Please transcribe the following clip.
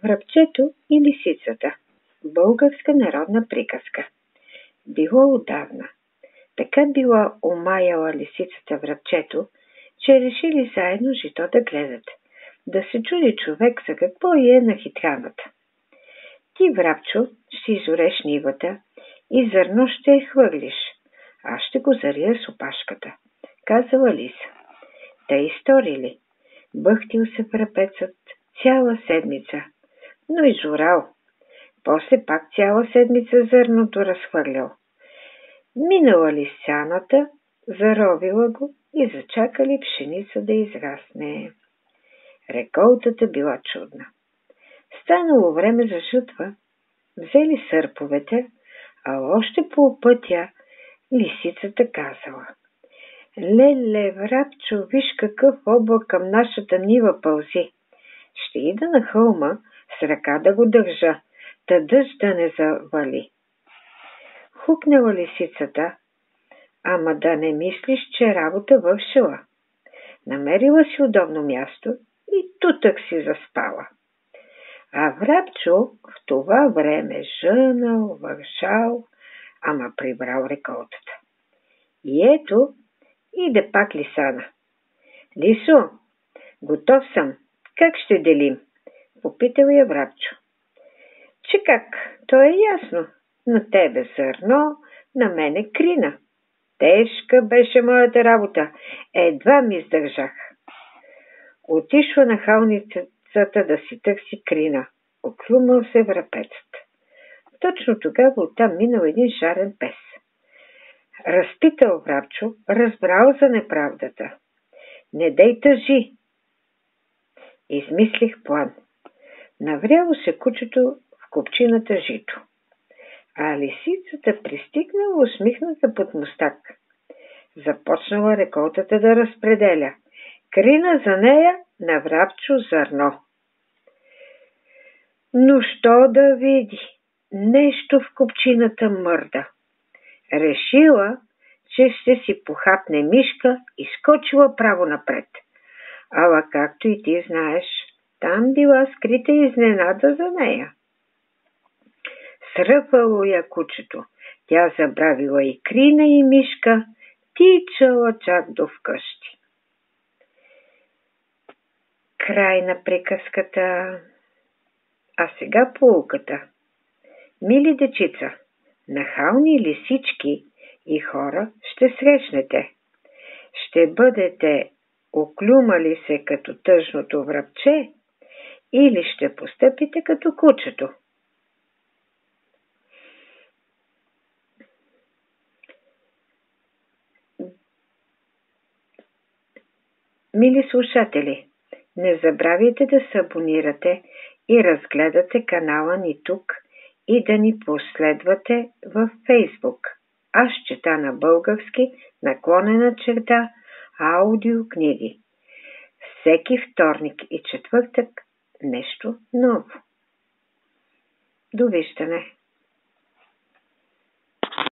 Врабчето и лисицата. Българска народна приказка. Било отдавна. Така била омаяла лисицата врабчето, че решили заедно жито да гледат. Да се чуди човек за какво е нахитраната. Ти, врабчо, ще изореш нивата и зърно ще я хвърлиш. Аз ще го зария с опашката, казала лиса. Тъй сторили. Бъхтил се врабецът цяла седмица, но изорал. После пак цяла седмица зърното разхвърлял. Минала лисяната, заровила го и зачакали пшеница да израсне. Реколтата била чудна. Станало време за жътва, взели сърповете, а още по пътя лисицата казала: Леле, врабчо, виж какъв облак към нашата нива пълзи. Ще ида на хълма с ръка да го държа, та дъжд да не завали. Хукнала лисицата, ама да не мислиш, че работа вършила. Намерила си удобно място и тутък си заспала. А врабчо в това време жънал, вършал, ама прибрал реколтата. И ето, иде пак лисана. Лисо, готов съм, как ще делим? Попитал я врабчо. Че как, то е ясно. На тебе зърно, на мене крина. Тежка беше моята работа, едва ми издържах. Отишла на халницата да си търси крина. Оклюмал се врабецът. Точно тогава оттам минал един шарен пес. Разпитал врабчо, разбрал за неправдата. Не дей тъжи. Измислих план. Навряло се кучето в купчината жито. А лисицата пристигнала усмихната под мустак. Започнала реколтата да разпределя. Крина за нея, на врабчо зърно. Но що да види? Нещо в купчината мърда. Решила, че ще си похапне мишка и скочила право напред. Ала както и ти знаеш, там била скрита изненада за нея. Сръпало я кучето. Тя забравила и крина и мишка, тичала чак до вкъщи. Край на приказката. А сега поуката. Мили дечица, нахални лисички и хора ще срещнете. Ще бъдете оклюмали се като тъжното врабче или ще постъпите като кучето. Мили слушатели, не забравяйте да се абонирате и разгледате канала ни тук и да ни последвате в Фейсбук. Аз чета на български / аудиокниги. Всеки вторник и четвъртък нещо ново. Довиждане!